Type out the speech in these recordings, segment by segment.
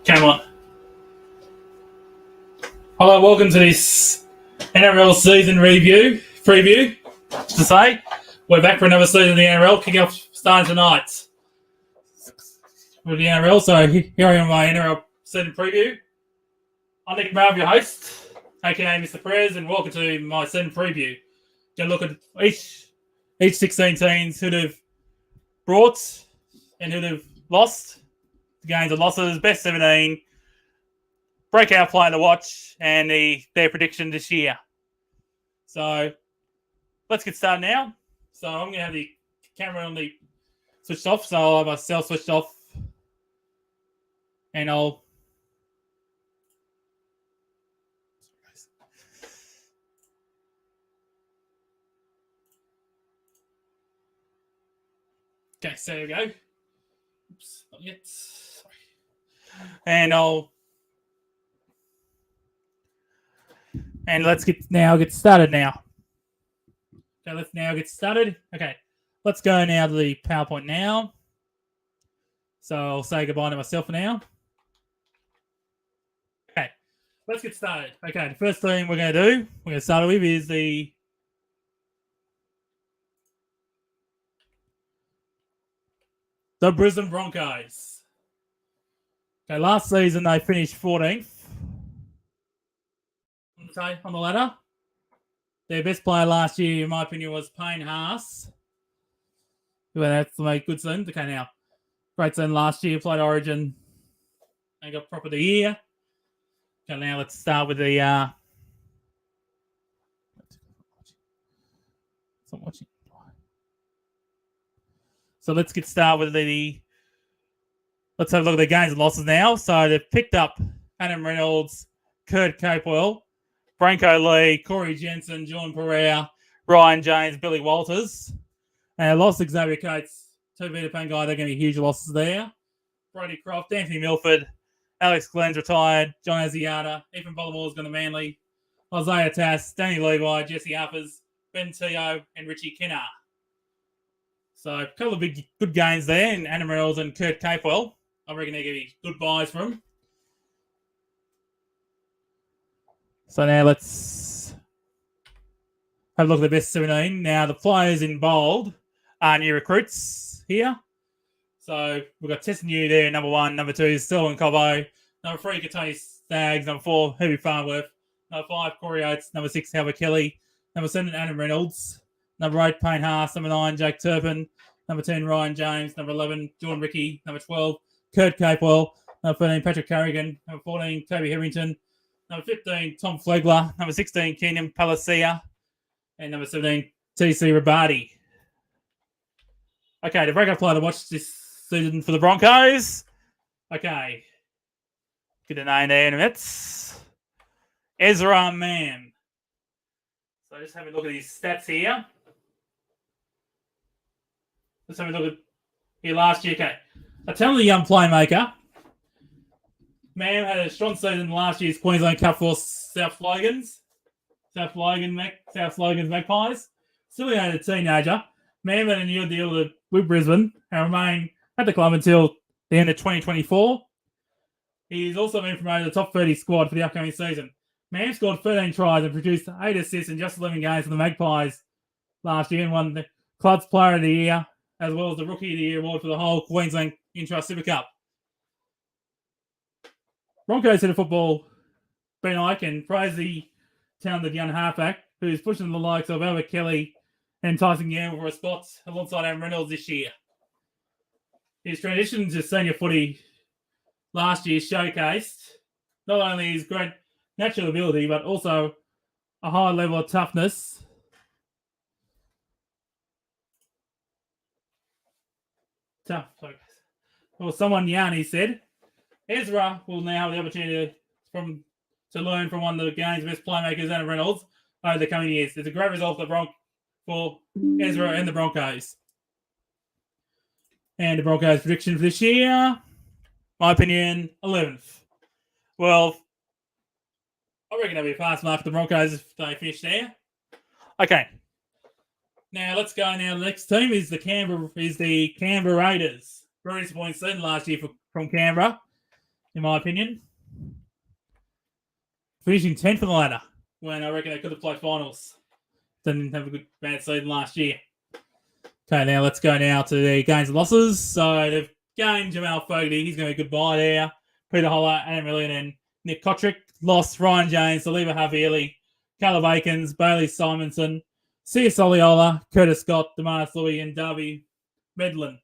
Come on. Hello, welcome to this NRL season preview. To say, we're back for another season of the NRL. Kick-off starting tonight with the NRL. So here I am, my NRL season preview. I'm Nick Marv, your host, aka Mr. Prez, and welcome to my season preview. Going to look at each 16 teams who'd have brought and who'd have lost. The gains and losses, best 17, breakout player to watch, and their prediction this year. So let's get started now. So I'm going to have the camera on the switched off. So I'll have myself switched off. And I'll... Okay, so there we go. Oops, not yet. Sorry. And let's get started now. Okay, let's now get started. Okay, let's go now to the PowerPoint now. So I'll say goodbye to myself for now. Okay, let's get started. Okay, the first thing we're going to start with is the Brisbane Broncos. Okay, last season they finished 14th on the ladder. Their best player last year, in my opinion, was Payne Haas. Well, that's a good season. Okay, now, great season last year, played Origin and got proper of the year. Okay, now let's start with the... Stop watching. So let's get started with let's have a look at the gains and losses now. So they've picked up Adam Reynolds, Kurt Capewell, Branko Lee, Corey Jensen, John Pereira, Ryan James, Billy Walters. And lost Xavier Coates, Tavita Pangai. They're going to be huge losses there. Brody Croft, Anthony Milford, Alex Glenn's retired, John Asiata, Ethan Bollamore's going to Manly, Isaiah Tass, Danny Levi, Jesse Uppers, Ben Teo, and Richie Kinnar. So a couple of good gains there in Adam Reynolds and Kurt Capewell. I reckon they're going to be good buys for them. So now let's have a look at the best 17. Now the players in bold are new recruits here. So we've got Tessinu there, number 1. Number 2 is Selwyn Cobbo. Number 3, Katoni Staggs. Number 4, Herbie Farnworth. Number 5, Corey Oates. Number 6, Albert Kelly. Number 7, Adam Reynolds. Number 8, Payne Haas. Number 9, Jake Turpin. Number 10, Ryan James. Number 11, Jordan Ricky. Number 12, Kurt Capewell. Number 13, Patrick Carrigan. Number 14, Toby Harrington. Number 15, Tom Flegler. Number 16, Keenan Palacia. And number 17, TC Rabadi. Okay, the breakout player to watch this season for the Broncos. Okay. Get a name there in a minute. Ezra Mann. So just have a look at his stats here. Let's have a look at here last year. Okay. I tell the young playmaker. Mann had a strong season in last year's Queensland Cup for South Flogans Magpies. Still a teenager. Mann had a new deal with Brisbane and remained at the club until the end of 2024. He's also been promoted to the top 30 squad for the upcoming season. Mann scored 13 tries and produced 8 assists in just 11 games for the Magpies last year and won the club's Player of the Year as well as the Rookie of the Year award for the whole Queensland Intrust Super Cup. Broncos head of football, Ben Ike, and praise the talented young halfback who's pushing the likes of Albert Kelly and Tyson Gamble for a spot alongside Adam Reynolds this year. His transition to senior footy last year showcased not only his great natural ability, but also a high level of toughness. Well, someone Yanni said, Ezra will now have the opportunity to learn from one of the game's best playmakers, Adam Reynolds, over the coming years. It's a great result for Ezra and the Broncos. And the Broncos' prediction for this year, my opinion, 11th. Well, I reckon that'll be a fast mark for the Broncos if they finish there. Okay. Now let's go now. The next team is the Canberra Raiders. Very disappointing season last year from Canberra. in my opinion. Finishing 10th on the ladder when I reckon they could have played finals. Didn't have a good bad season last year. Okay, now let's go now to the gains and losses. So they've gained Jamal Fogarty. He's going to be goodbye there. Peter Holler, Adam Millian, and Nick Kotrick. Lost Ryan James, Saliba Havili, Caleb Akins, Bailey Simonson, C.S. Oliola, Curtis Scott, Demaris Louis, and Darby Medlin.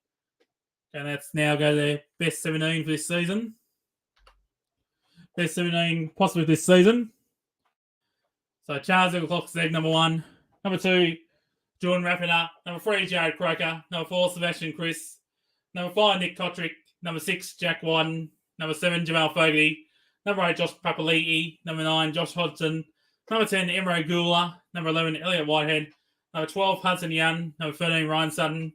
And that's now go to their best 17 for this season. Best 17 possibly this season. So Charles Clock egg number 1. Number 2, Jordan Rapiner. Number 3, Jared Croker. Number 4, Sebastian Chris. Number 5, Nick Kotrick. Number 6, Jack Wadden. Number 7, Jamal Fogarty. Number 8, Josh Papali'i. Number 9, Josh Hodgson. Number 10, Emre Gula. Number 11, Elliot Whitehead. Number 12, Hudson Young. Number 13, Ryan Sutton.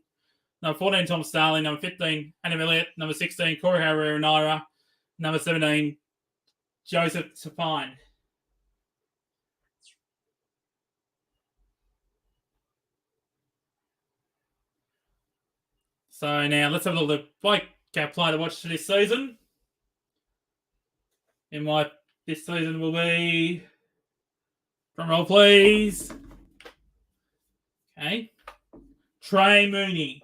Number 14, Tom Starling. Number 15, Adam Elliott. Number 16, Corey Harry-Naira. Number 17, Joseph Tapine. So now let's have a look at the bike cap player to watch this season. This season will be, drum roll please. Okay. Trey Mooney.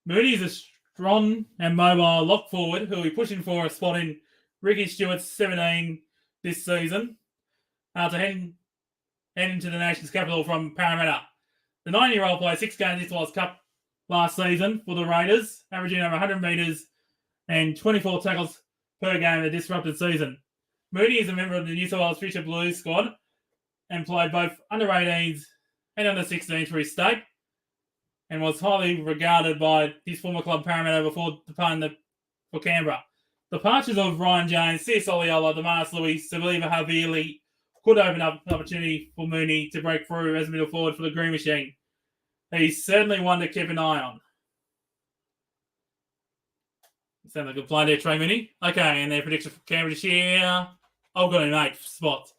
Mooney is a strong and mobile lock forward who will be pushing for a spot in Ricky Stewart's 17 this season after heading into the nation's capital from Parramatta. The 9-year-old played 6 games this World Cup last season for the Raiders, averaging over 100 metres and 24 tackles per game in a disrupted season. Mooney is a member of the New South Wales Future Blues squad and played both under-18s and under-16s for his state and was highly regarded by his former club Parramatta before departing for Canberra. Departures of Ryan James, C.S. Oliola, Demaris Louis, Saliba Havili could open up an opportunity for Mooney to break through as a middle forward for the Green Machine. He's certainly one to keep an eye on. Sounds like a good play there, Trey Mooney. Okay, and their prediction for Canberra this year, I've got him 8th spot.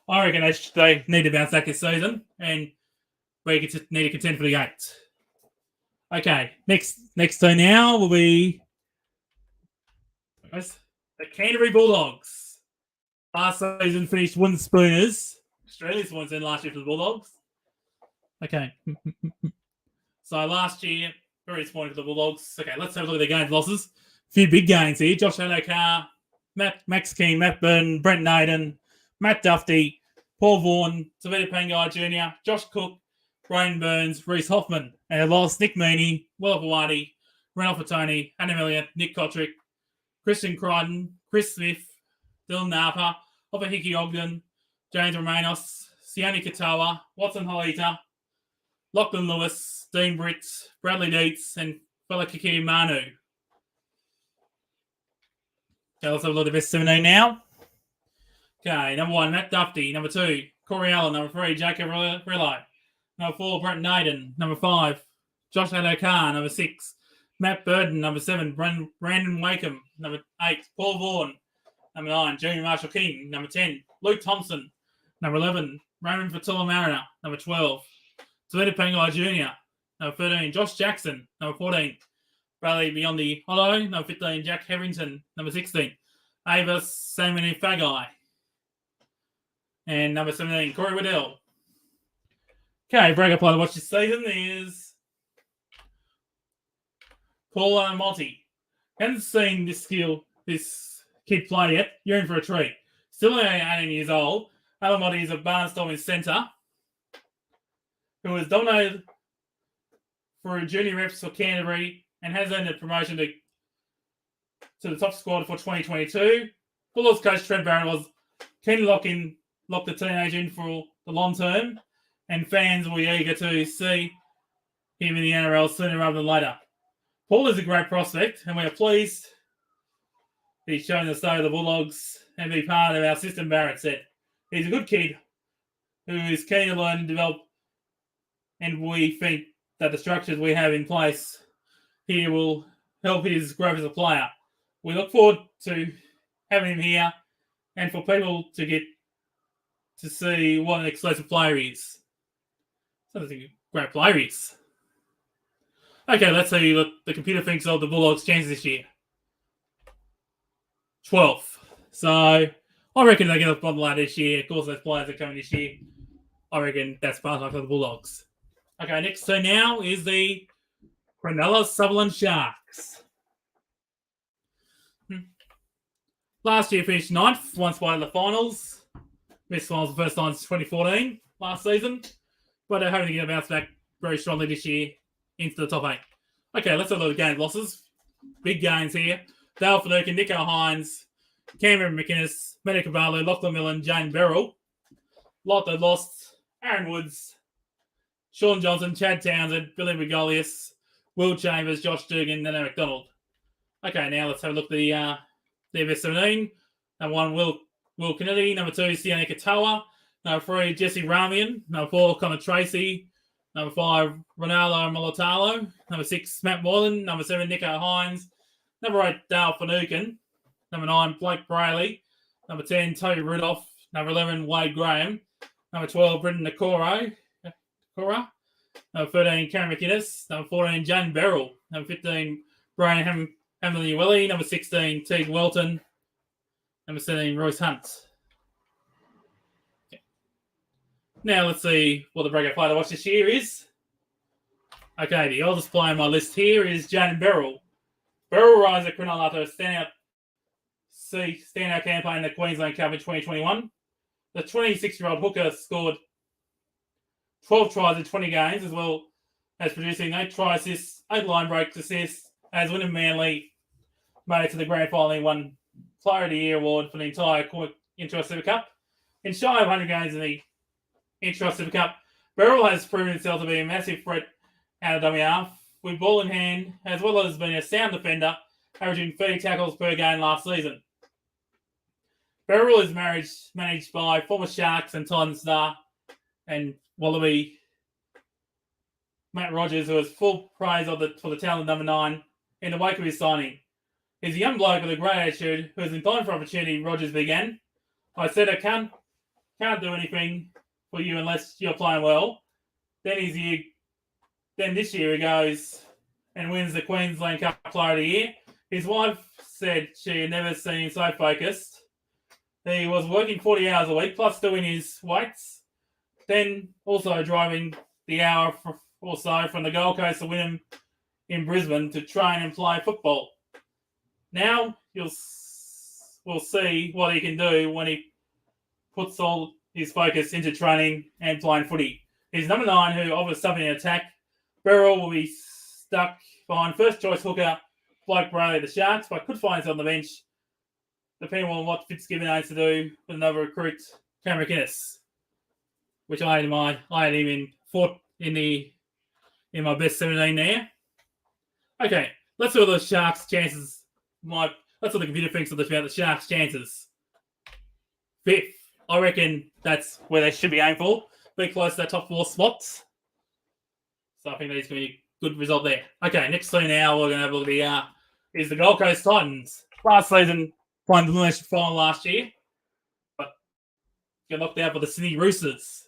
I reckon they need to bounce back this season, and we need to contend for the 8th. Okay, next two now will be the Canterbury Bulldogs. Last season finished wooden spooners. Australia's ones in last year for the Bulldogs. Okay. So last year, very disappointing for the Bulldogs. Okay, let's have a look at their gains losses. A few big gains here. Josh Adokar, Max King, Matt Burton, Brent Naden, Matt Duffy, Paul Vaughan, Tavita Pangai Jr., Josh Cook, Brian Burns, Reece Hoffman. And they lost Nick Meaney, Will Pawadi, Renold Fatoni, Adam Elliott, Nick Kotrick, Christian Crichton, Chris Smith, Dylan Napa, Hopper Hickey Ogden, James Romanos, Sione Katawa, Watson Holita, Lachlan Lewis, Dean Britt, Bradley Dietz, and Falakiki Manu. Okay, let's have a look at the best 17 now. Okay, number 1, Matt Duffy. Number 2, Corey Allen. Number 3, Jacob Rillo. Number 4, Brent Naden. Number 5, Josh Adokar. Number 6, Matt Burton. Number 7, Brandon Wakeham. Number 8, Paul Vaughan. Number 9, Junior Marshall King. Number 10, Luke Thompson. Number 11, Raymond Fatula Mariner. Number 12, Tavita Pangai Jr. Number 13, Josh Jackson. Number 14, Bradley Biondi Hollow. Number 15, Jack Hetherington. Number 16, Avis Samini Fagai. And number 17, Corey Waddell. Okay, breakup player to watch this season is Paul Monty. Haven't seen this kid play yet. You're in for a treat. Still only 18 years old. Alamotti is a barnstorming centre who has dominated for junior reps for Canterbury and has earned a promotion to the top squad for 2022. Bulldogs coach Trent Barrett was keen to lock the teenager in for the long term, and fans will be eager to see him in the NRL sooner rather than later. Paul is a great prospect, and we are pleased he's shown the state of the Bulldogs and be part of our system, Barrett said. He's a good kid who is keen to learn and develop, and we think that the structures we have in place here will help his growth as a player. We look forward to having him here and for people to get to see what an explosive player he is. So I think a great player he is. Okay, let's see what the computer thinks of the Bulldogs' chances this year. 12th. So I reckon they get up on the ladder this year. Of course, those players are coming this year. I reckon that's part of the Bulldogs. Okay, next team now is the Cronulla Sutherland Sharks. Last year finished 9th, once by the finals. Missed finals the first time since 2014, last season. But they're hoping to get a bounce back very strongly this year into the top 8. Okay, let's have a look at game losses. Big games here. Dale Finucane, Nico Hines, Cameron McInnes, Mena Cavallo, Lachlan Millen, Jane Beryl. Lot that lost Aaron Woods, Sean Johnson, Chad Townsend, Billy Regolius, Will Chambers, Josh Dugan, and McDonald. Okay, now let's have a look at the best 17. Number 1, Will Kennedy. Number 2, Sione Katoa. Number 3, Jesse Ramian. Number 4, Connor Tracy. Number 5, Ronaldo Molotalo. Number 6, Matt Moylan. Number 7, Nico Hines. Number 8, Dale Finucane. Number 9, Blake Brayley. Number 10, Tony Rudolph. Number 11, Wade Graham. Number 12, Brendan Nakora. Number 13, Karen McInnes. Number 14, Jane Beryl. Number 15, Brian Hamlin-Ueli. Number 16, Teague Welton. Number 17, Royce Hunt. Okay. Now let's see what the breakout player to watch this year is. Okay, the oldest player on my list here is Jane Beryl. Beryl rises at Cronulla after a standout campaign in the Queensland Cup in 2021. The 26-year-old hooker scored 12 tries in 20 games, as well as producing 8 try assists, 8 line breaks assists, as Wynnum Manly made it to the grand final and won Player of the Year award for the entire Intrust Super Cup. In shy of 100 games in the Intrust Super Cup, Beryl has proven himself to be a massive threat out of WR, with ball in hand, as well as being a sound defender, averaging 30 tackles per game last season. Beryl is managed by former Sharks and Titans star and Wallaby Matt Rogers, who has full praise for the talent number 9 in the wake of his signing. He's a young bloke with a great attitude who has been fighting for opportunity. Rogers began. I said I can't do anything for you unless you're playing well. Then this year he goes and wins the Queensland Cup Player of the Year. His wife said she had never seen him so focused. He was working 40 hours a week, plus doing his weights, then also driving the hour or so from the Gold Coast to Wynnum in Brisbane to train and play football. Now we'll see what he can do when he puts all his focus into training and playing footy. He's number 9 who offers something in attack. Beryl will be stuck behind first choice hooker Blake Brayley of the Sharks, but could find himself on the bench depending on what Fitzgibbon aims to do with another recruit, Cameron McInnes, which I had him in my best 17 there. Okay, let's look at the Sharks' chances. Let's look at the computer thinks about the Sharks' chances. 5th. I reckon that's where they should be aimed for. Be close to that top 4 spots. So I think that is going to be a good result there. Okay, next thing now we're going to have a look at is the Gold Coast Titans. Last season, won the elimination final last year, but got knocked out by the Sydney Roosters.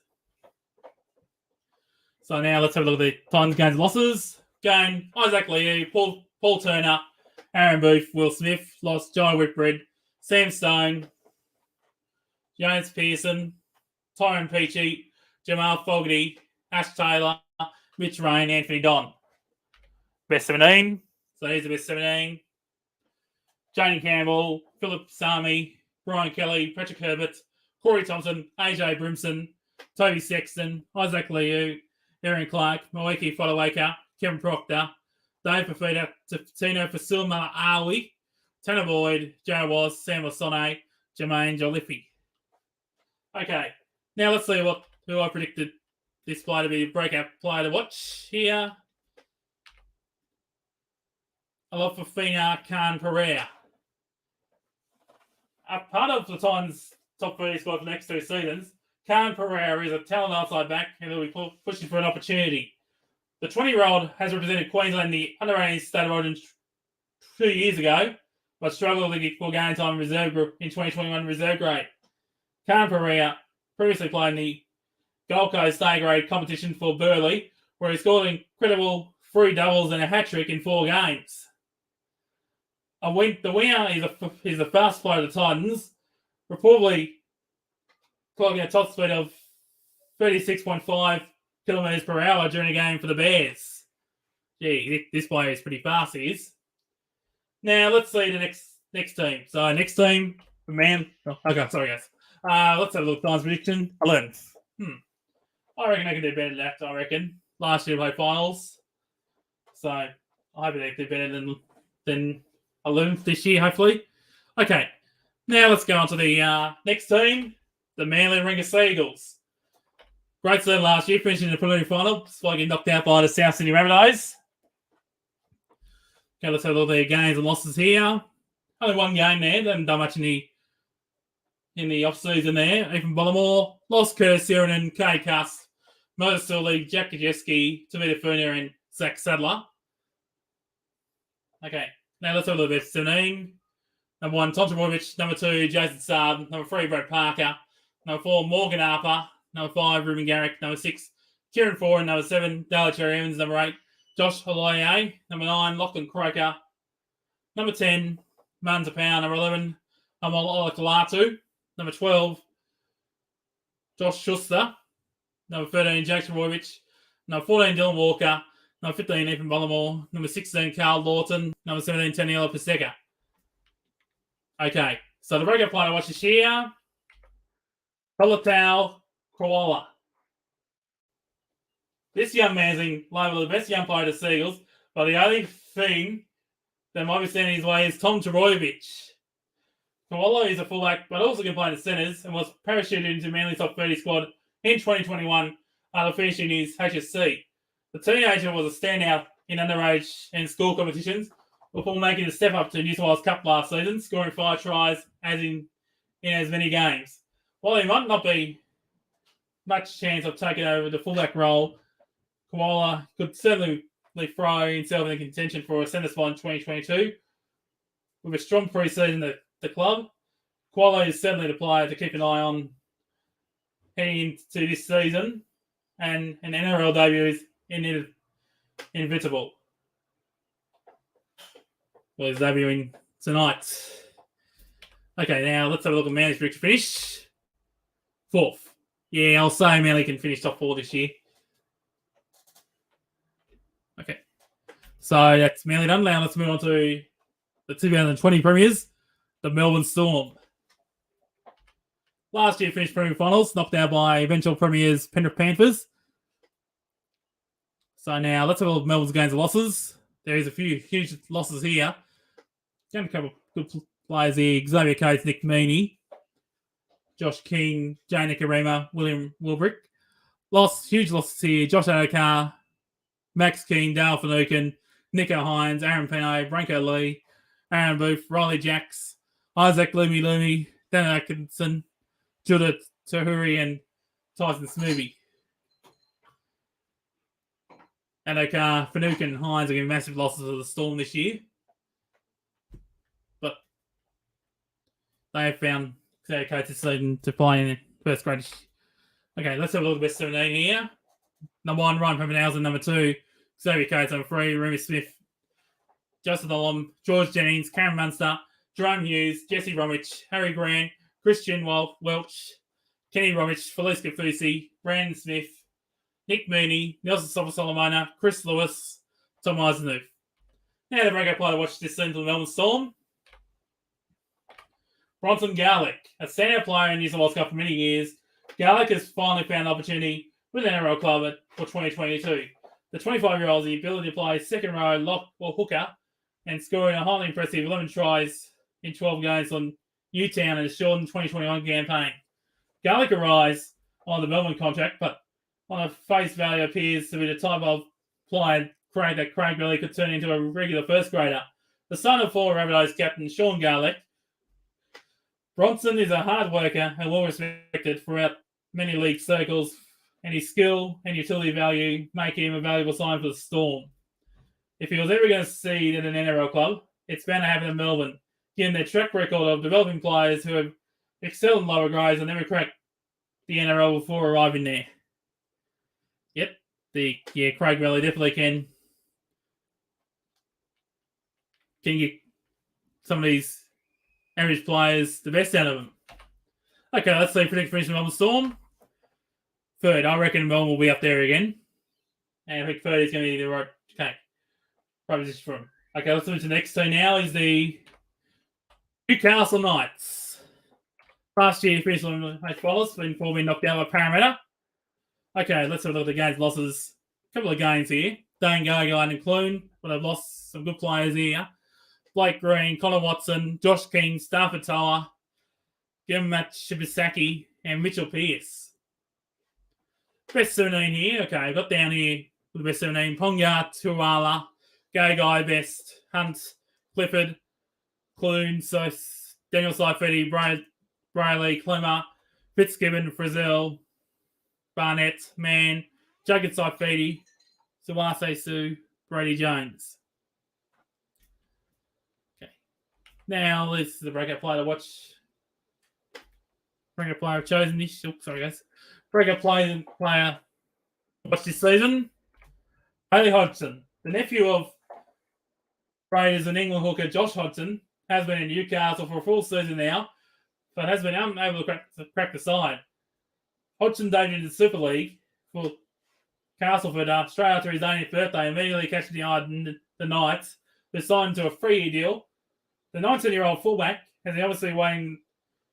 So now let's have a look at the Titans gains and losses. Game, Isaac Liu, Paul Turner, Aaron Booth, Will Smith, lost Joe Whitbread, Sam Stone, James Pearson, Tyron Peachy, Jamal Fogarty, Ash Taylor, Mitch Rain, Anthony Don. Best 17. So here's the best 17. Jane Campbell, Philip Sami, Brian Kelly, Patrick Herbert, Corey Thompson, AJ Brimson, Toby Sexton, Isaac Liu, Aaron Clark, Moeki Fodawaker, Kevin Proctor, Dave Fafita, Tino Fasilma Awi, Tanner Boyd, Joe Was, Sam Wasone, Jermaine Joliffe. Okay, now let's see who I predicted this player to be a breakout player to watch here. Alofafina Khan Pereira. A part of the Titans' top 30 squad for the next 2 seasons, Khan Pereira is a talented outside back and will be pushing for an opportunity. The 20-year-old has represented Queensland in the under-18 State of Origin 2 years ago, but struggled for game time in reserve group in 2021 reserve grade. Khan Pereira previously played in the Gold Coast A grade competition for Burleigh, where he scored incredible 3 doubles and a hat-trick in 4 games. The winger is a fast player of the Titans, reportedly clocking a top speed of 36.5 kilometers per hour during a game for the Bears. Gee, this player is pretty fast, he is. Now, let's see the next team. So, next team, man. Oh, okay, sorry, guys. Let's have a look. Times prediction 11th. I reckon I can do better than that, I reckon. Last year, we played finals. So, I hope they do better than 11th this year, hopefully. Okay, now let's go on to the next team, the Manly Ringer Seagulls. Great start last year, finishing the preliminary final, despite getting knocked out by the South Sydney Rabbitohs. Okay, let's have a look at their gains and losses here. Only one game there. They haven't done much in the off-season there. Even Bollamore, lost Curtis Siren and Kay Cuss, Moses Sully, Jack Kajeski, Tamita Furnier, and Zach Sadler. Okay, now let's have a look at 17. Number 1, Tom Trbojevic. Number 2, Jason Saab. Number 3, Brad Parker. Number 4, Morgan Harper. Number 5, Ruben Garrick. Number 6, Kieran Ford. Number 7, Dale Cherry Evans. Number 8, Josh Holloway. Number 9, Lachlan Croker. Number 10, Martin Tapau. Number 11, Amal Olakalatu. Number 12, Josh Schuster. Number 13, Jack Trbojevic. Number 14, Dylan Walker. Number 15, Ethan Bollamore. Number 16, Carl Lawton. Number 17, Taniela Paseka. Okay, so the breakout player I watched this year, Kolatau Koala. This young man's in labelled the best young player to Seagulls, but the only thing that might be standing his way is Tom Trbojevic. Koala is a fullback, but also can play in the centres and was parachuted into Manly's top 30 squad in 2021 after finishing his HSC. The teenager was a standout in underage and school competitions before making the step up to New South Wales Cup last season, scoring 5 tries in as many games. While he might not be much chance of taking over the fullback role, Koala could certainly throw himself in contention for a centre spot in 2022. With a strong pre-season at the club, Koala is certainly the player to keep an eye on heading into this season, and an NRL debut is inevitable. Well, he's debuting tonight. Okay, now let's have a look at Manly's victory finish. 4th. Yeah, I'll say Manly can finish top 4 this year. Okay. So that's Manly done. Now let's move on to the 2020 premiers, the Melbourne Storm. Last year finished Premier Finals, knocked out by eventual premiers Penrith Panthers. So now let's have a look at Melbourne's gains and losses. There is a few huge losses here. Got a couple of good players here. Xavier Coates, Nick Meaney, Josh King, Jay Nicarima, William Wilbrick. Huge losses here. Josh Adokar, Max King, Dale Finucane, Nico Hines, Aaron Pino, Branko Lee, Aaron Booth, Riley Jacks, Isaac Lumi, Dan Atkinson, Judah Tahuri, and Tyson Smoothie. Adokar, Finucane, and Hines are getting massive losses to the Storm this year. But they have found their coaches season to play in the first grade. Okay, let's have a look at the best 17 here. Number 1, Ryan Pappenhausen. Number 2, Xavier Coates. Number 3, Remy Smith, Justin Olam, George Jennings, Cameron Munster, Jerome Hughes, Jesse Bromwich, Harry Grant, Christian Welch, Kenny Bromwich, Felice Kafusi, Brandon Smith, Nick Meaney, Nelson Sofa-Solomona, Chris Lewis, Tom Eisenhuth. Now the breakout player to watch this season for the Melbourne Storm. Bronson Garlick, a standout player in New South Wales Cup for many years. Garlick has finally found an opportunity with an NRL club for 2022. The 25-year-old has the ability to play second row, lock, or hooker, and scoring a highly impressive 11 tries in 12 games on Newtown in a shortened 2021 campaign. Garlick arrives on the Melbourne contract, but on a face value appears to be the type of player that Craig Billy could turn into a regular first grader. The son of former Rabbitohs captain Sean Garlick, Bronson is a hard worker and well respected throughout many league circles, and his skill and utility value make him a valuable sign for the Storm. If he was ever going to succeed in an NRL club, it's bound to happen in Melbourne, given their track record of developing players who have excelled in lower grades and never cracked the NRL before arriving there. Yep, Craig Valley definitely can some of these average players the best out of them. Okay, let's see prediction for Melbourne Storm. Third, I reckon Melbourne will be up there again. And I think third is going to be the right position for them. Okay, let's move to the next two now is the Newcastle Knights. Last year, finished on match bowlers before being knocked out by Parramatta. Okay, let's have a look at the games losses. A couple of games here. Dane Gagai and Clune, but they've lost some good players here. Blake Green, Connor Watson, Josh King, Stafford Toa, Gemamat Shibasaki, and Mitchell Pearce. Best 17 here. Okay, I got down here with the best 17. Ponga, Tuala, Gagai, Best, Hunt, Clifford, Clune, so Daniel Saifidi, Briley, Clemmer, Fitzgibbon, Frizzell, Barnett, Mann, Jagged Saifidi, Suwase Sue, Brady Jones. Okay. Now, this is the breakout player to watch. Breakout player I've chosen this. Oh, sorry, guys. Breakout player to watch this season. Haley Hodgson, the nephew of Raiders and England hooker Josh Hodgson, has been in Newcastle for a full season now, but has been unable to crack the side. Hodgson debuted in the Super League for Castleford straight after his 18th birthday, immediately catching the eye of the Knights, who signed to a 3-year deal. The 19-year-old fullback has obviously waiting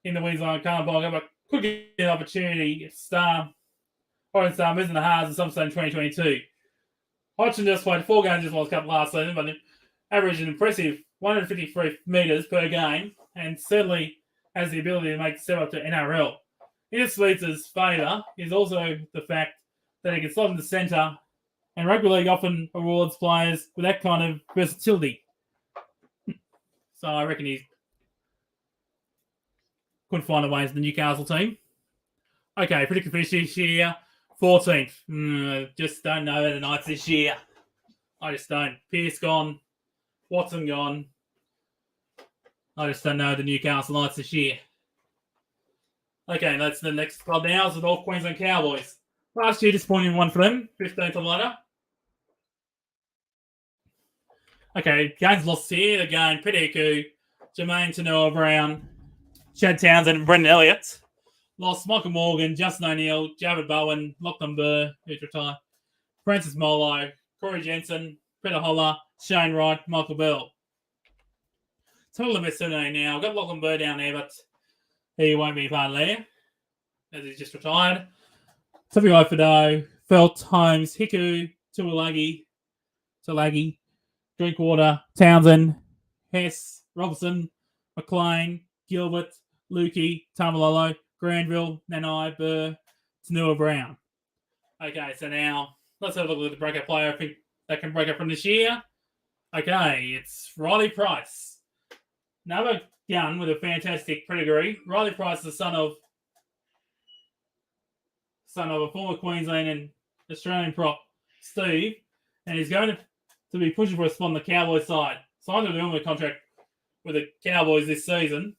in the wings on Carnbogger, but could get an opportunity if Orange Star moves in the halves at some stage in 2022. Hodgson just played 4 games in the World Cup last season, but averaged an impressive 153 metres per game, and certainly has the ability to make the step up to NRL. In Sweets' favour is also the fact that he can slot in the centre, and rugby league often rewards players with that kind of versatility. So I reckon he couldn't find a way into the Newcastle team. Okay, predicted finish this year, 14th. Just don't know the Knights this year. I just don't. Pearce gone, Watson gone. I just don't know the Newcastle Knights this year. Okay, that's the next club now. It's the North Queensland Cowboys. Last year, disappointing one for them. 15th on ladder. Okay, games lost here. Again, Pediku, Jermaine Tanoa-Brown, Chad Townsend, and Brendan Elliott. Lost Michael Morgan, Justin O'Neill, Javid Bowen, Lachlan Burr, who's retired, Francis Molo, Corey Jensen, Peter Holler, Shane Wright, Michael Bell. Total of today now. I've got Lachlan Burr down there, but he won't be part of there, as he's just retired. Tafiai Fado, Felt, Holmes, Hiku, Tulagi, Drinkwater, Townsend, Hess, Robson, McLean, Gilbert, Lukey, Tamalolo, Granville, Nanai, Burr, Tanua Brown. Okay, so now let's have a look at the breakout player I think that can break up from this year. Okay, it's Riley Price. Another gun with a fantastic pedigree. Riley Price is the son of a former Queensland and Australian prop, Steve, and he's going to be pushing for a spot on the Cowboys side. Signed a normal contract with the Cowboys this season.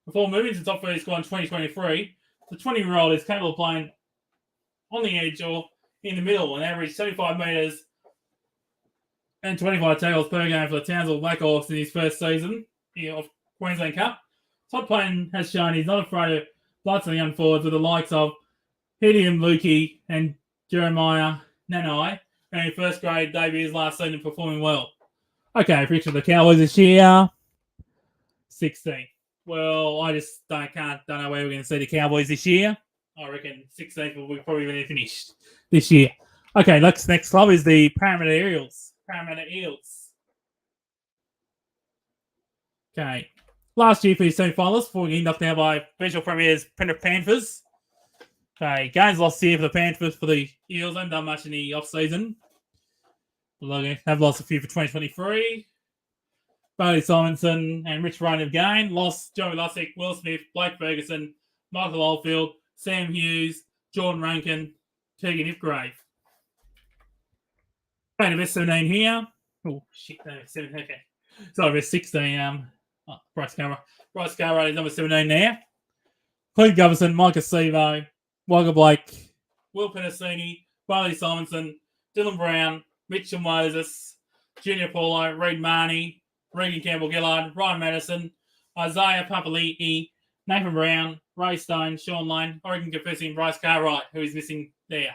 Before moving to top 30 squad in 2023, the 20-year-old is capable of playing on the edge or in the middle and averaged 75 metres and 25 tackles per game for the Townsville Blackhawks in his first season of Queensland Cup. Todd Payne has shown he's not afraid of bloods on the young forwards with the likes of Hidium Lukey and Jeremiah Nanai, and his first grade debuts last season performing well. Okay, prediction of the Cowboys this year, 16. Well, I just don't know where we're going to see the Cowboys this year. I reckon 16th will be probably when they finished this year. Okay, next club is the Parramatta Eels. Okay. Last year for his semi-finalists before getting knocked out by provincial premiers Penrith Panthers. Okay, games lost here for the Panthers for the Eels. Haven't done much in the off-season. Have lost a few for 2023. Bailey Simonson and Rich Ryan have gained. Lost Joey Lussick, Will Smith, Blake Ferguson, Michael Oldfield, Sam Hughes, Jordan Rankin, Tegan Ifgrave. Okay, the best 17 here. Oh, shit, no, 17, okay. Sorry, best 16. Bryce Carver is number 17 there. Clint Govison, Micah Sevo, Wagga Blake, Will Penasini, Bailey Simonson, Dylan Brown, Mitchell Moses, Junior Paulo, Reid Marnie, Regan Campbell-Gillard, Ryan Madison, Isaiah Papali'i, Nathan Brown, Ray Stone, Sean Lane, Oregon Confessing, and Bryce Cartwright, who is missing there.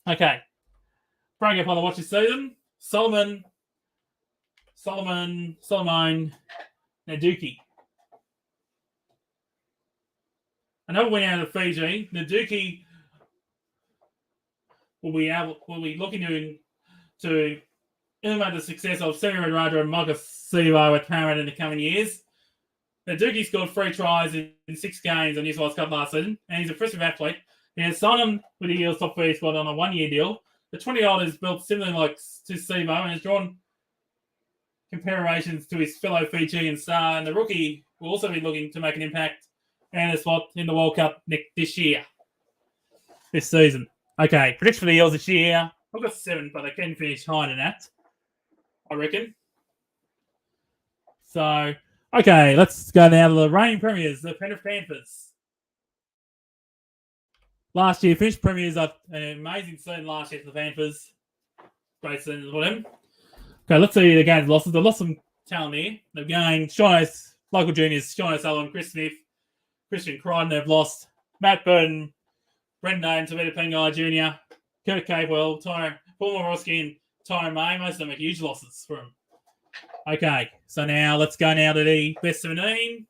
Okay. Break up on the watch this season. Solomon Naduki. Another win out of Fiji. Naduki will be looking to emulate the success of Samuel Radra and Micah Sivo at Parramatta in the coming years. Naduki scored 3 tries in 6 games on New South Wales Cup last season, and he's a impressive athlete. He has signed him with the Eels top 30 squad on a 1-year deal. The 20-year-old is built similarly like to Sivo and has drawn comparisons to his fellow Fijian star, and the rookie will also be looking to make an impact and a spot in the World Cup this season. Okay, prediction for the Eels this year. I've got 7, but they can finish higher than that, I reckon. So, okay, let's go now to the reigning premiers, the Penrith Panthers. Last year, finished premiers at an amazing season last year for the Panthers. Great season for them. Okay, let's see the games losses. They've lost some talent here. They've gained local juniors, Sean O'Sullivan, Chris Smith, Christian Crichton. They've lost Matt Burton, Brendan Dane, Tavita Pengai Jr., Kurt Capewell, Paul Morosky, and Tyron May. Most of them are huge losses for them. Okay, so now let's go now to the best 17.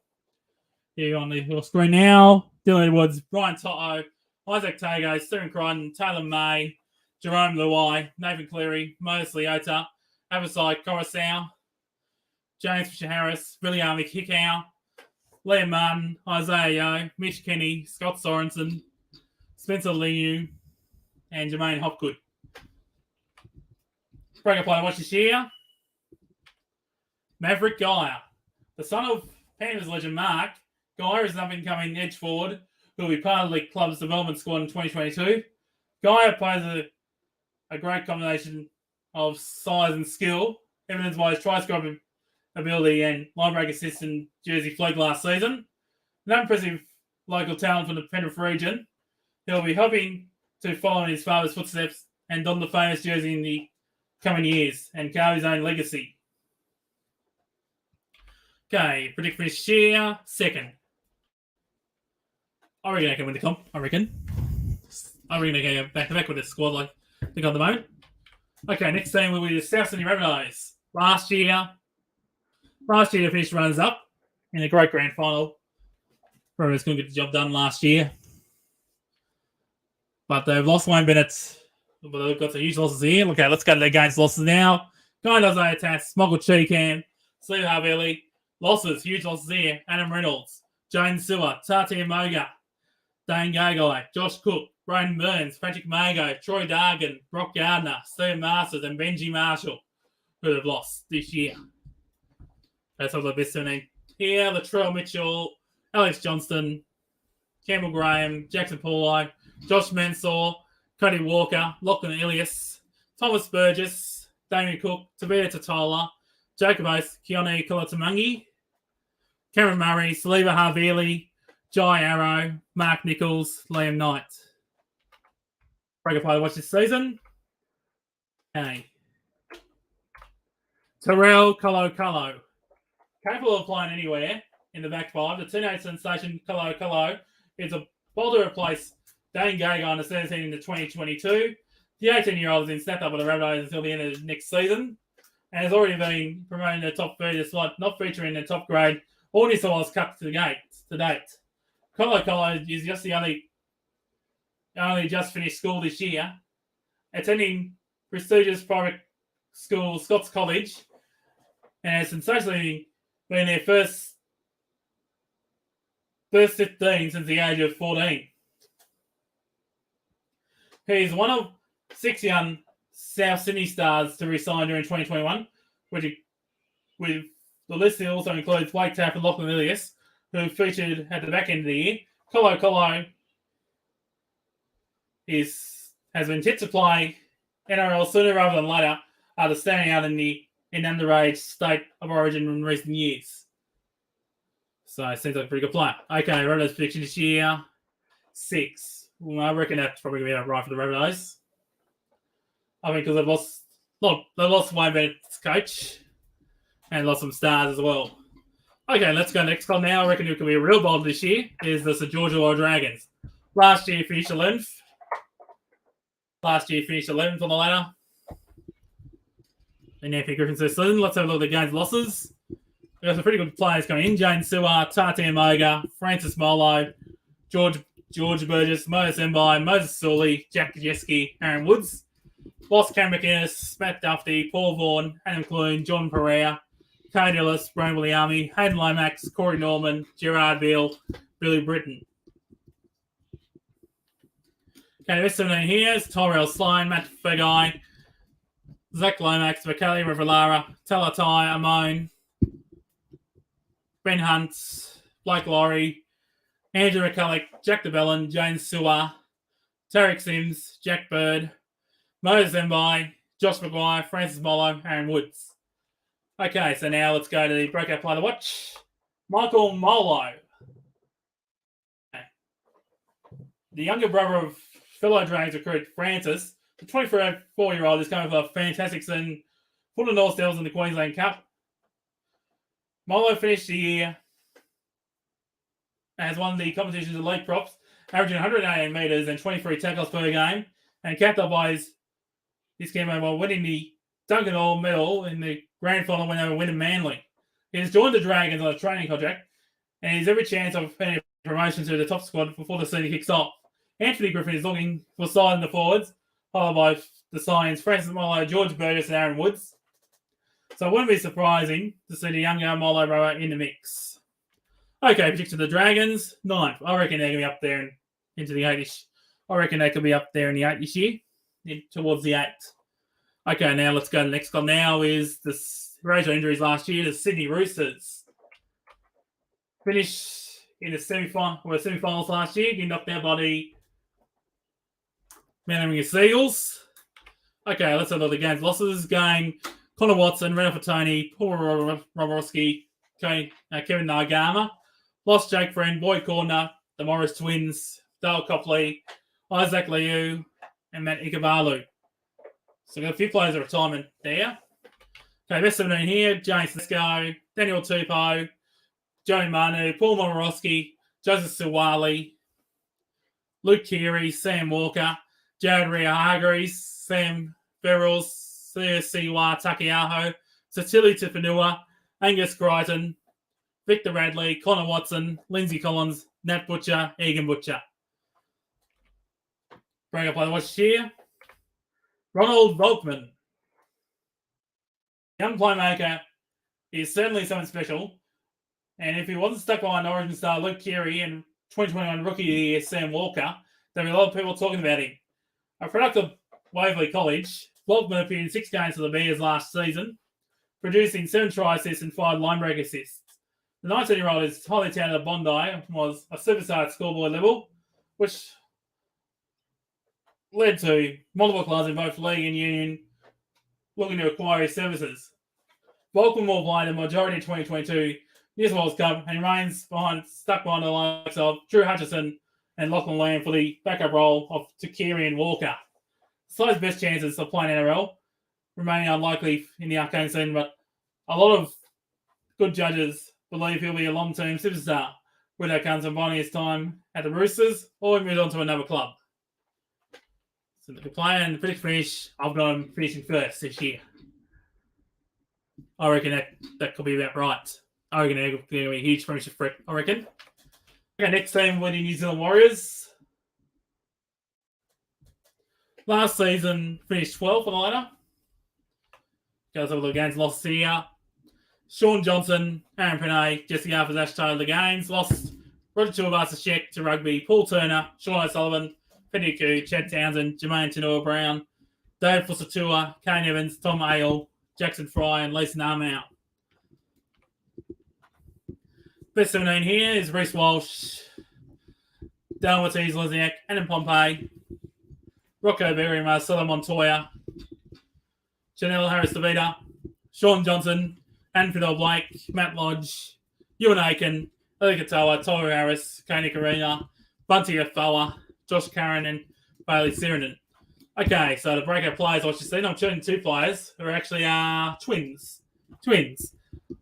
Here on the screen now. Dylan Edwards, Brian Toto, Isaac Tago, Stephen Crichton, Taylor May, Jerome Luai, Nathan Cleary, Moses Leota, Avasai Coruscant, James Fisher-Harris, William McHickow, Liam Martin, Isaiah Yeo, Mitch Kenny, Scott Sorensen, Spencer Liu, and Jermaine Hopgood. Breaker player watch this year. Maverick Geyer. The son of Panthers legend Mark, Geyer is an up-and-coming edge forward who will be part of the club's development squad in 2022. Geyer plays a great combination of size and skill, evidenced by his try-scoring ability and line-break assist in Jersey Flag last season. An impressive local talent from the Penrith region. He'll be hoping to follow in his father's footsteps and don the famous jersey in the coming years and carve his own legacy. Okay, predict for this year, 2nd. I reckon I can win the comp. I reckon I can go back-to-back with this squad like I think at the moment. Okay, next team will be the South Sydney Rabbitohs. Last year they finished runners-up in the great grand final. Rabbitohs couldn't get the job done last year. But they've lost Wayne Bennett. But they've got some huge losses here. Okay, let's go to their games losses now. Guy Isaiah Tass, Mogul Cheekham, Steve Harvey, losses, huge losses here. Adam Reynolds, Jane Sewer, Tati Moga, Dane Gagai, Josh Cook, Brayden Burns, Patrick Mago, Troy Dargan, Brock Gardner, Steve Masters, and Benji Marshall, who have lost this year. That's all the best 17 here. Latrell Mitchell, Alex Johnston, Campbell Graham, Jackson Paulo, Josh Mansour, Cody Walker, Lachlan Ilias, Thomas Burgess, Damien Cook, Tabita Totola, Jacob Oates, Keone Kolatamangi, Cameron Murray, Saliva Harvili, Jai Arrow, Mark Nichols, Liam Knight. Breaker player to watch this season. Okay. Terrell Colo. Capable of playing anywhere in the back 5. The teenage sensation Colo is a ball to replace Dane Gagai on the 17 into 2022. The 18-year-old is in snap-up with the Rabbitohs until the end of next season and has already been promoted to the top 30 despite not featuring in the top grade or New South Wales Cup to date. Colo is just the only just finished school this year, attending prestigious private school Scots College, and has sensationally been their first 15 since the age of 14. He is one of 6 young South Sydney stars to resign during 2021, with the list also includes Blake Tapp and Lachlan Ilias, who featured at the back end of the year. Colo has been tipped to play NRL sooner rather than later after standing out in underage state of origin in recent years. So it seems like a pretty good player. Okay, Rabbitohs prediction this year, 6. Well, I reckon that's probably going to be right for the Rabbitohs. I mean, because they've lost Wayne Bennett's coach. and lost some stars as well. Okay, let's go next club now. I reckon it could be a real bold this year. Is the St George Illawarra Dragons. Last year finished 11th. Last year finished 11th on the ladder. And Anthony Griffin Slim. Let's have a look at the games losses. We've got some pretty good players coming in. Jane Sewa, Tartan Moga, Francis Molo, George Burgess, Moses Embai, Moses Sully, Jack Kajeski, Aaron Woods. Lost Cam McInnes, Matt Duffy, Paul Vaughan, Adam Clune, John Pereira, Cade Ellis, Brian Williami, Hayden Lomax, Corey Norman, Gerard Beale, Billy Britton. Okay, the 17 here is Tyrell Sloan, Matt Fegai, Zach Lomax, Mikali Rivalara, Talatai Amon, Ben Hunt, Blake Laurie, Andrew McCulloch, Jack DeBellin, James Sewa, Tarek Sims, Jack Bird, Moses Embai, Josh McGuire, Francis Molo, Aaron Woods. Okay, so now let's go to the breakout player to watch. Michael Molo. Okay. The younger brother of fellow Dragons recruit Francis, the 24-year-old is coming for a fantastic season for the North Devils in the Queensland Cup. Molo finished the year has won the competition's elite props, averaging 118 metres and 23 tackles per game, and capped up by his campaign while winning the Duncan Hall medal in the grand final when they were winning Manly. He has joined the Dragons on a training contract, and he has every chance of getting promotion to the top squad before the season kicks off. Anthony Griffin is looking for side in the forwards, followed by the Science, Francis Molo, George Burgess, and Aaron Woods. So it wouldn't be surprising to see the younger Molo brother in the mix. Okay, prediction the Dragons, 9th. I reckon they're going to be up there into the 8-ish. I reckon they could be up there in the 8 this year, towards the 8. Okay, now let's go to the next club now is the major injuries last year, the Sydney Roosters. Finished in the semi-finals last year, getting knocked out by the Manning Seagulls. Okay, let's have a look at the games losses. Game Connor Watson, Renato Fatoni, Paul Roborowski, Kevin Nagama. Lost Jake Friend, Boyd Cordner, the Morris Twins, Dale Copley, Isaac Liu, and Matt Ikavalu. So we've got a few players at retirement there. Okay, best 17 here, James Sisco, Daniel Tupou, Joey Manu, Paul Morowski, Joseph Siwali, Luke Keary, Sam Walker, Jared Ria-Hargreaves, Sam Ferrells, Siwa Takiaho, Satili Tifanua, Angus Crichton, Victor Radley, Connor Watson, Lindsay Collins, Nat Butcher, Egan Butcher. Bring up by the watch here. Ronald Volkman. Young playmaker is certainly something special. And if he wasn't stuck behind Origin star Luke Keary and 2021 Rookie of the Year Sam Walker, there'd be a lot of people talking about him. A product of Waverley College, Volkman appeared in 6 games for the Bears last season, producing 7 try assists and 5 line break assists. The 19-year-old is highly talented at Bondi, was a superstar at schoolboy level, which led to multiple clubs in both league and union looking to acquire his services. Volkman will play the majority of 2022 New South Wales Cup and remains stuck behind the likes of Drew Hutchison and Lachlan Lamb for the backup role of Takiri and Walker. Side's best chances of playing NRL remaining unlikely in the arcane scene, but a lot of good judges believe he'll be a long-term superstar, whether it comes from biding his time at the Roosters or he moves on to another club. So the player and the predict finish, I've got him finishing first this year. I reckon that could be about right. I reckon they're going to be a huge premiership threat, I reckon. Okay, next team were the New Zealand Warriors. Last season finished 12th on the ladder. Goes over the games lost here. Sean Johnson, Aaron Penney, Jesse Arthurs, Ash Taylor the games. Lost Roger Tuivasa-Sheck to rugby, Paul Turner, Sean O'Sullivan, Penny Koo, Chad Townsend, Jermaine Tanua-Brown, Dave Fusatua, Kane Evans, Tom Ale, Jackson Fry, and Lisa Narmau. Best 17 here is Reece Walsh, Dale Ortiz, Lozniak, Adam Pompey, Rocco Berry, Marcelo Montoya, Chanel Harris-Davida, Sean Johnson, Anfield Blake, Matt Lodge, Ewan Aiken, Eli Katoa, Tyler Harris, Kane Karina, Bunty Afoa, Josh Curran, and Bailey Sirenen. Okay, so the breakout players, I should say, I'm choosing 2 players who are actually twins.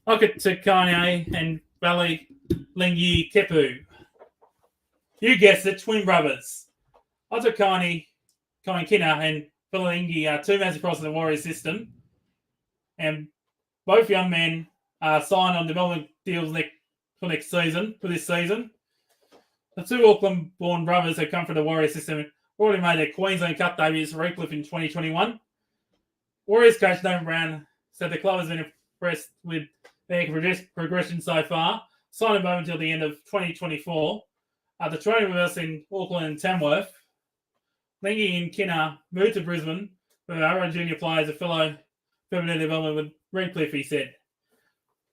Okatukane and Valley Lingi Kepu. You guessed it, twin brothers. Otukane, Kina, and Valingi are two men across the Warriors system. And both young men are signed on development deals for this season. The two Auckland-born brothers have come from the Warriors system and already made their Queensland Cup debuts for Redcliffe in 2021. Warriors coach Nathan Brown said the club has been impressed with their progression so far, signing them until the end of 2024. The training with us in Auckland and Tamworth, Lingy and Kinner moved to Brisbane with our other junior players, a fellow permanent development with Redcliffe, he said.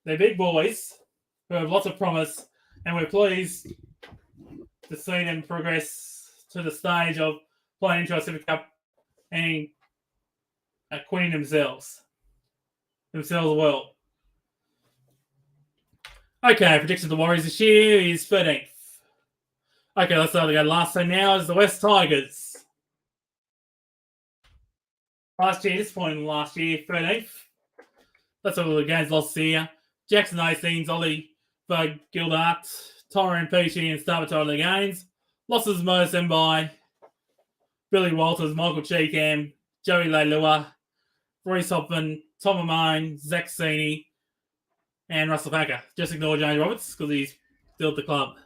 They're big boys who have lots of promise, and we're pleased to see them progress to the stage of playing into our Super Cup and quitting themselves well. Okay, predictions of the Warriors this year is 13th. Okay, let's start again. Last team now is the West Tigers. Disappointing last year, 13th. That's all the games lost here. Jackson Hastings, Ollie Gildart, Tyrone Peachy, and Starbator the games. Losses most them by Billy Walters, Michael Cheekham, Joey Leilua, Reece Hoffman, Tom Amine, Zach Sini, and Russell Packer. Just ignore James Roberts because he's still at the club.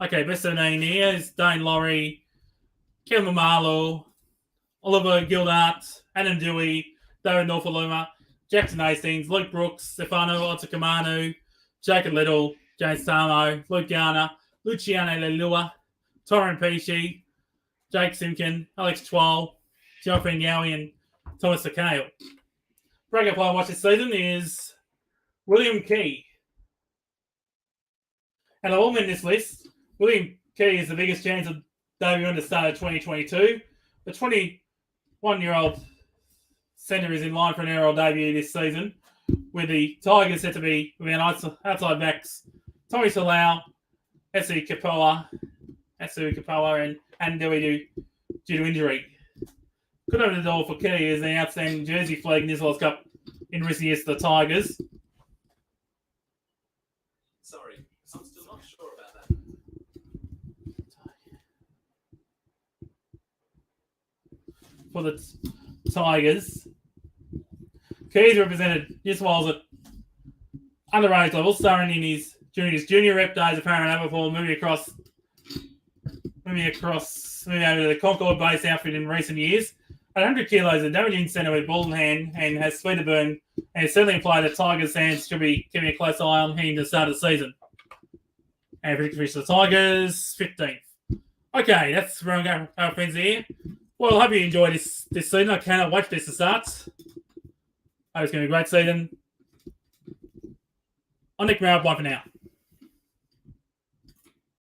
Okay, best 17 here is Dane Laurie, Kevin Mamalu, Oliver Gildart, Adam Dewey, David Norfoluma, Jackson Hastings, Luke Brooks, Stefano Otakamanu, Jacob Little, James Tamo, Luke Garner, Luciano Lelua, Torren Peachy, Jake Simkin, Alex Twal, Geoffrey Yowie, and Thomas Sakale. Breakup player I watched this season is William Key. And of all men in this list, William Key is the biggest chance of debuting at the start of 2022. The 21-year-old centre is in line for an NRL debut this season, with the Tigers set to be with outside backs Tommy Salau, Esu Kapoa, and Dewey due to injury. Could open the door for Key as an outstanding jersey flag in this World Cup in recent years to the Tigers. Sorry, I'm still not sure about that. For the Tigers, Keys represented New South Wales at underage level, starring in his junior rep days of Parramatta before moving over to the Concord base outfit in recent years. At 100 kilos, a damaging centre with ball in hand and has speed to burn, and it's certainly implied that Tigers fans should be keeping a close eye on him to the start of the season. And prediction for the Tigers, 15th. Okay, that's round our friends here. Well, I hope you enjoyed this season. I cannot wait for this to start. I hope it's going to be a great season. I'm Nick Merrill. Bye for now.